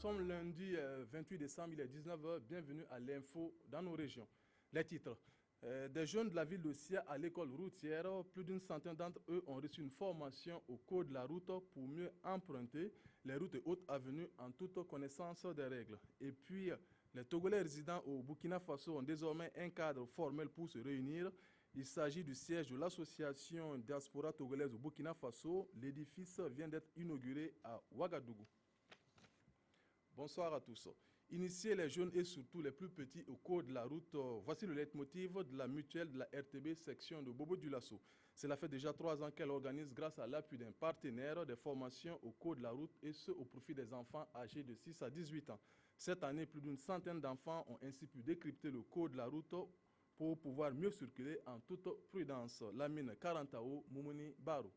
sommes lundi 28 décembre, il est 19h. Bienvenue à l'info dans nos régions. Les titres. Des jeunes de la ville de Sia à l'école routière, plus d'une centaine d'entre eux ont reçu une formation au code de la route pour mieux emprunter les routes et hautes avenues en toute connaissance des règles. Et puis, les Togolais résidents au Burkina Faso ont désormais un cadre formel pour se réunir. Il s'agit du siège de l'association Diaspora Togolaise au Burkina Faso. L'édifice vient d'être inauguré à Ouagadougou. Bonsoir à tous. Initier les jeunes et surtout les plus petits au code de la route, voici le leitmotiv de la mutuelle de la RTB section de Bobo-Dioulasso. Cela fait déjà 3 ans qu'elle organise, grâce à l'appui d'un partenaire, des formations au code de la route et ce au profit des enfants âgés de 6 à 18 ans. Cette année, plus d'une centaine d'enfants ont ainsi pu décrypter le code de la route pour pouvoir mieux circuler en toute prudence. Lamine Karantao, Moumouni Barou.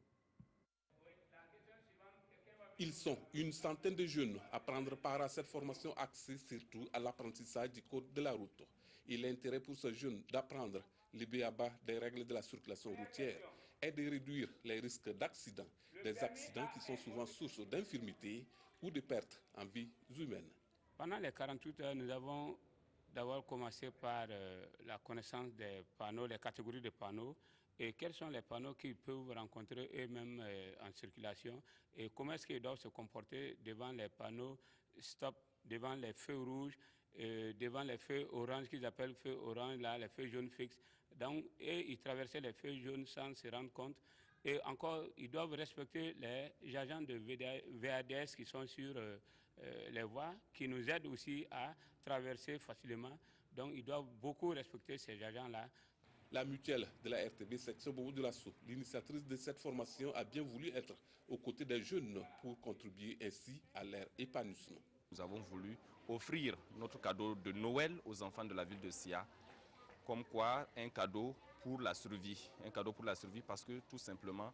Ils sont une centaine de jeunes à prendre part à cette formation axée surtout à l'apprentissage du code de la route. Et l'intérêt pour ces jeunes d'apprendre les b.a.-ba des règles de la circulation routière est de réduire les risques d'accidents, des accidents qui sont souvent source d'infirmité ou de pertes en vies humaines. Pendant les 48 heures, nous avons d'abord commencé par la connaissance des panneaux, les catégories de panneaux, et quels sont les panneaux qu'ils peuvent rencontrer eux-mêmes en circulation, et comment est-ce qu'ils doivent se comporter devant les panneaux stop, devant les feux rouges, devant les feux orange qu'ils appellent feux orange, là, les feux jaunes fixes. Donc, et ils traversaient les feux jaunes sans se rendre compte. Et encore, ils doivent respecter les agents de VADS qui sont sur les voies, qui nous aident aussi à traverser facilement. Donc, ils doivent beaucoup respecter ces agents-là. La mutuelle de la RTB section Bobo-Dioulasso, l'initiatrice de cette formation, a bien voulu être aux côtés des jeunes pour contribuer ainsi à leur épanouissement. Nous avons voulu offrir notre cadeau de Noël aux enfants de la ville de Sia, comme quoi un cadeau pour la survie. Un cadeau pour la survie parce que tout simplement,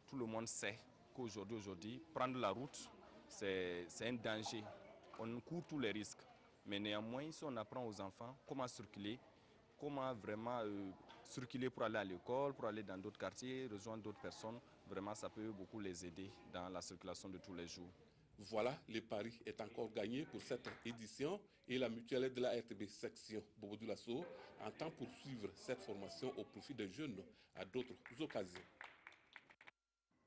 tout le monde sait qu'aujourd'hui, prendre la route, c'est un danger. On court tous les risques. Mais néanmoins, si on apprend aux enfants comment circuler, comment vraiment circuler pour aller à l'école, pour aller dans d'autres quartiers, rejoindre d'autres personnes, vraiment ça peut beaucoup les aider dans la circulation de tous les jours. Voilà, le pari est encore gagné pour cette édition et la mutuelle de la RTB section Bobo-Dioulasso entend poursuivre cette formation au profit des jeunes à d'autres occasions.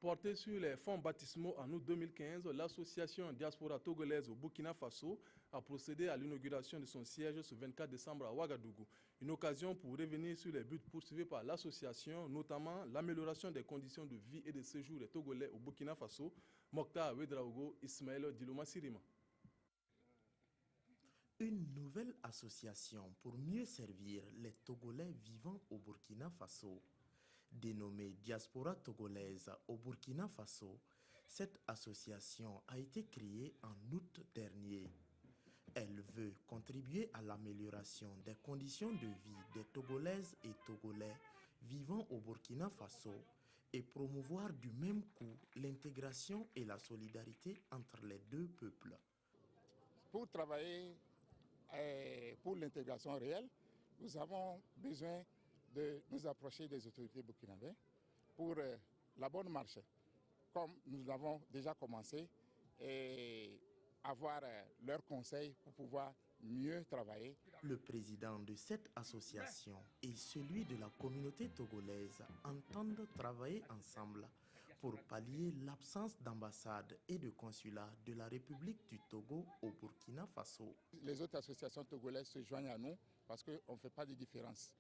Portée sur les fonds baptismaux en août 2015, l'association Diaspora Togolaise au Burkina Faso a procédé à l'inauguration de son siège ce 24 décembre à Ouagadougou. Une occasion pour revenir sur les buts poursuivis par l'association, notamment l'amélioration des conditions de vie et de séjour des Togolais au Burkina Faso. Mokhtar Ouedraogo, Ismaël Diloma Sirima. Une nouvelle association pour mieux servir les Togolais vivant au Burkina Faso. Dénommée Diaspora Togolaise au Burkina Faso, cette association a été créée en août dernier. Elle veut contribuer à l'amélioration des conditions de vie des Togolaises et Togolais vivant au Burkina Faso et promouvoir du même coup l'intégration et la solidarité entre les deux peuples. Pour travailler pour l'intégration réelle, nous avons besoin de nous approcher des autorités burkinabées pour la bonne marche, comme nous l'avons déjà commencé, et avoir leurs conseils pour pouvoir mieux travailler. Le président de cette association et celui de la communauté togolaise entendent travailler ensemble pour pallier l'absence d'ambassade et de consulat de la République du Togo au Burkina Faso. Les autres associations togolaises se joignent à nous parce qu'on ne fait pas de différence.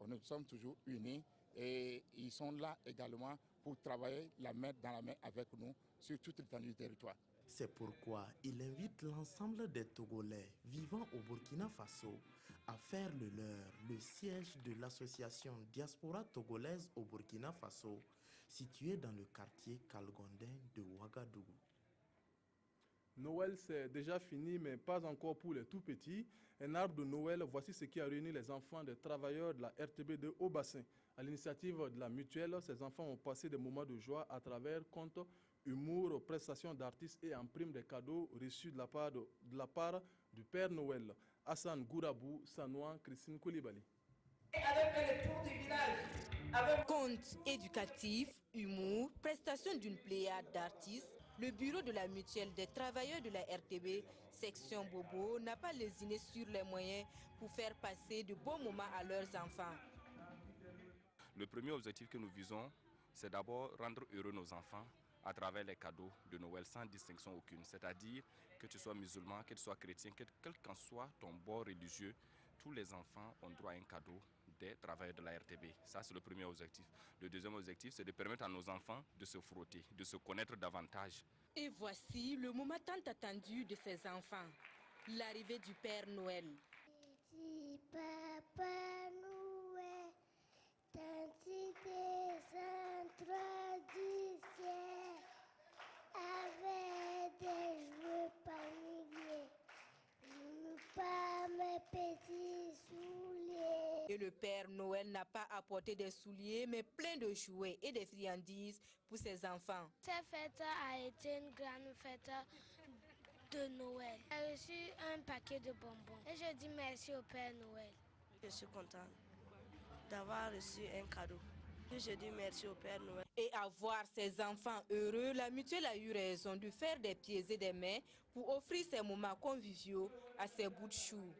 Nous sommes toujours unis et ils sont là également pour travailler la main dans la main avec nous sur toute l'étendue du territoire. C'est pourquoi il invite l'ensemble des Togolais vivant au Burkina Faso à faire le leur le siège de l'association Diaspora Togolaise au Burkina Faso, située dans le quartier Kalgondin de Ouagadougou. Noël, c'est déjà fini, mais pas encore pour les tout petits. Un arbre de Noël, voici ce qui a réuni les enfants des travailleurs de la RTB de Haut-Bassin. À l'initiative de la mutuelle, ces enfants ont passé des moments de joie à travers contes, humour, prestations d'artistes et en prime des cadeaux reçus de la part du Père Noël. Hassan Gourabou, Sanouan, Christine Koulibaly. Contes éducatifs, humour, prestation d'une pléiade d'artistes, le bureau de la mutuelle des travailleurs de la RTB, section Bobo, n'a pas lésiné sur les moyens pour faire passer de bons moments à leurs enfants. Le premier objectif que nous visons, c'est d'abord rendre heureux nos enfants à travers les cadeaux de Noël sans distinction aucune. C'est-à-dire que tu sois musulman, que tu sois chrétien, quel qu'en soit ton bord religieux, tous les enfants ont droit à un cadeau des travailleurs de la RTB. Ça, c'est le premier objectif. Le deuxième objectif, c'est de permettre à nos enfants de se frotter, de se connaître davantage. Et voici le moment tant attendu de ces enfants, l'arrivée du Père Noël. Petit Papa Noël, tanti descend droit du ciel, avec des jouets paniers, pas mes petits souliers. Et le Père Noël n'a pas apporté des souliers, mais plein de jouets et des friandises pour ses enfants. Cette fête a été une grande fête de Noël. J'ai reçu un paquet de bonbons et je dis merci au Père Noël. Je suis contente d'avoir reçu un cadeau. Je dis merci au Père Noël. Et à voir ses enfants heureux, la mutuelle a eu raison de faire des pieds et des mains pour offrir ces moments conviviaux à ses bouts de chou.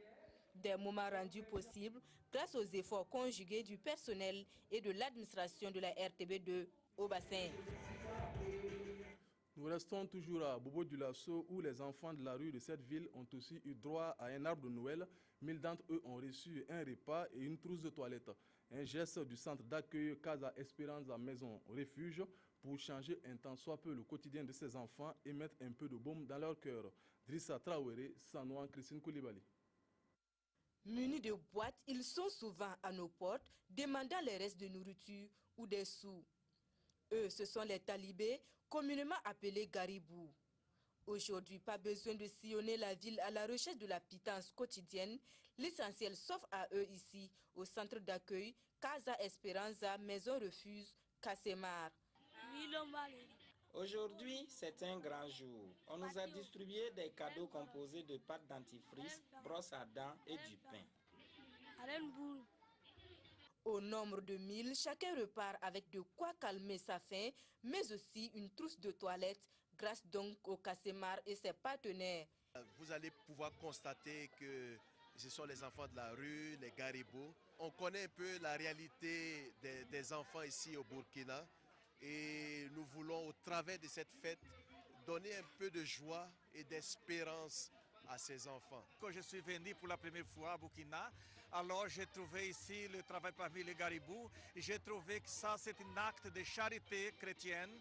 Des moments rendus possibles grâce aux efforts conjugués du personnel et de l'administration de la RTB2 au bassin. Nous restons toujours à Bobo-Dioulasso où les enfants de la rue de cette ville ont aussi eu droit à un arbre de Noël. 1000 d'entre eux ont reçu un repas et une trousse de toilette. Un geste du centre d'accueil Casa Espérance à Maison Refuge pour changer un tant soit peu le quotidien de ces enfants et mettre un peu de baume dans leur cœur. Drissa Traoré, Sanouan, Christine Koulibaly. Munis de boîtes, ils sont souvent à nos portes, demandant les restes de nourriture ou des sous. Eux, ce sont les talibés, communément appelés garibous. Aujourd'hui, pas besoin de sillonner la ville à la recherche de la pitance quotidienne. L'essentiel s'offre à eux ici, au centre d'accueil Casa Esperanza, Maison Refuge, Casemar. Aujourd'hui, c'est un grand jour. On nous a distribué des cadeaux composés de pâte dentifrice, brosse à dents et du pain. Au nombre de 1000, chacun repart avec de quoi calmer sa faim, mais aussi une trousse de toilette, grâce donc au Casemar et ses partenaires. Vous allez pouvoir constater que ce sont les enfants de la rue, les garibos. On connaît un peu la réalité des enfants ici au Burkina et nous voulons, au travers de cette fête, donner un peu de joie et d'espérance à ces enfants. Quand je suis venu pour la première fois à Burkina, alors j'ai trouvé ici le travail parmi les garibous. J'ai trouvé que ça, c'est un acte de charité chrétienne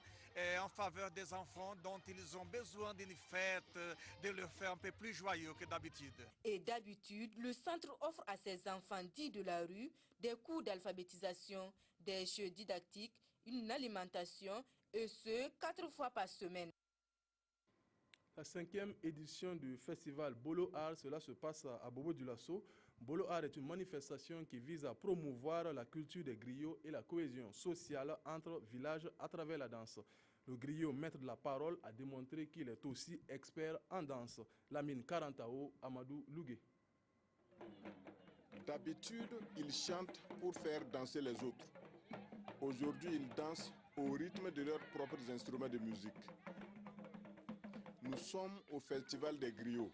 en faveur des enfants dont ils ont besoin d'une fête, de leur faire un peu plus joyeux que d'habitude. Et d'habitude, le centre offre à ses enfants dits de la rue des cours d'alphabétisation, des jeux didactiques, une alimentation, et ce, 4 fois par semaine. La 5e édition du festival Bolo Art, cela se passe à Bobo-Dioulasso. Bolo Art est une manifestation qui vise à promouvoir la culture des griots et la cohésion sociale entre villages à travers la danse. Le griot, maître de la parole, a démontré qu'il est aussi expert en danse. Lamine Karantao, Amadou Lougué. D'habitude, ils chantent pour faire danser les autres. Aujourd'hui, ils dansent au rythme de leurs propres instruments de musique. Nous sommes au Festival des griots,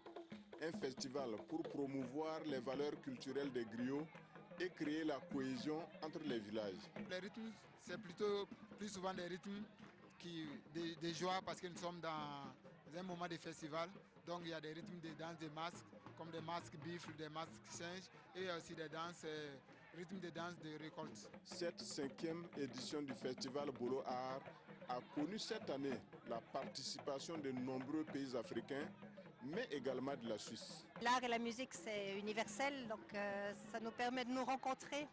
un festival pour promouvoir les valeurs culturelles des griots et créer la cohésion entre les villages. Les rythmes, c'est plus souvent des rythmes de joie parce que nous sommes dans un moment de festival. Donc il y a des rythmes de danse des masques, comme des masques bifles, des masques singes, et il y a aussi des danses, rythmes de danse de récolte. Cette 5e édition du festival Bolo Art a connu cette année la participation de nombreux pays africains, mais également de la Suisse. L'art et la musique, c'est universel, donc ça nous permet de nous rencontrer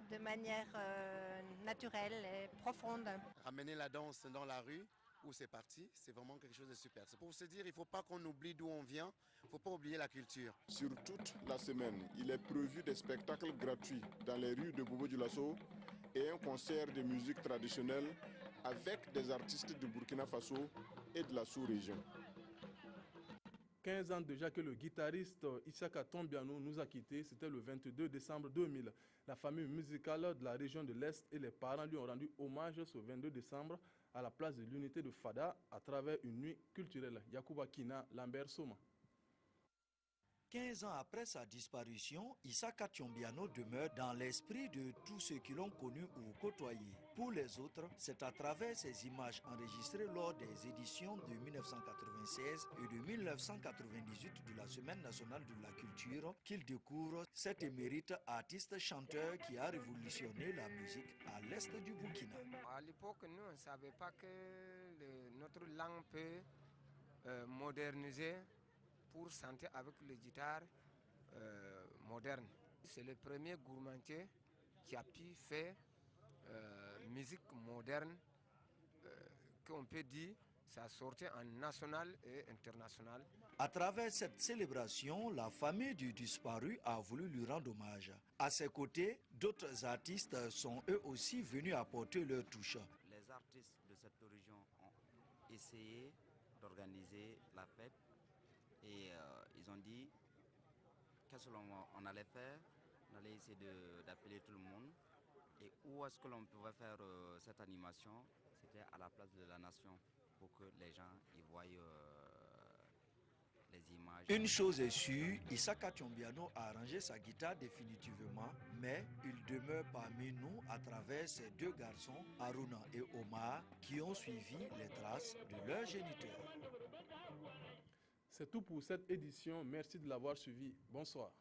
de manière naturelle et profonde. Ramener la danse dans la rue, où c'est parti, c'est vraiment quelque chose de super. C'est pour se dire, il ne faut pas qu'on oublie d'où on vient, il ne faut pas oublier la culture. Sur toute la semaine, il est prévu des spectacles gratuits dans les rues de Bobo-Dioulasso et un concert de musique traditionnelle avec des artistes de Burkina Faso et de la sous-région. 15 ans déjà que le guitariste Isaka Tombiano nous a quittés. C'était le 22 décembre 2000. La famille musicale de la région de l'Est et les parents lui ont rendu hommage ce 22 décembre à la place de l'unité de Fada à travers une nuit culturelle. Yakuba Kina, Lambert Soma. 15 ans après sa disparition, Isaka Tombiano demeure dans l'esprit de tous ceux qui l'ont connu ou côtoyé. Pour les autres, c'est à travers ces images enregistrées lors des éditions de 1996 et de 1998 de la Semaine nationale de la culture qu'ils découvrent cet émérite artiste chanteur qui a révolutionné la musique à l'est du Burkina. À l'époque, nous, on ne savait pas que notre langue peut moderniser pour chanter avec les guitares modernes. C'est le premier gourmandier qui a pu faire musique moderne, qu'on peut dire, ça sortait en national et international. À travers cette célébration, la famille du disparu a voulu lui rendre hommage. À ses côtés, d'autres artistes sont eux aussi venus apporter leur touche. Les artistes de cette région ont essayé d'organiser la fête. Et ils ont dit qu'est-ce qu'on allait faire. On allait essayer d'appeler tout le monde. Et où est-ce que l'on pouvait faire cette animation? C'était à la place de la nation pour que les gens y voient les images. Une chose est sûre, Isaka Tombiano a arrangé sa guitare définitivement, mais il demeure parmi nous à travers ces deux garçons, Haruna et Omar, qui ont suivi les traces de leur géniteur. C'est tout pour cette édition. Merci de l'avoir suivi. Bonsoir.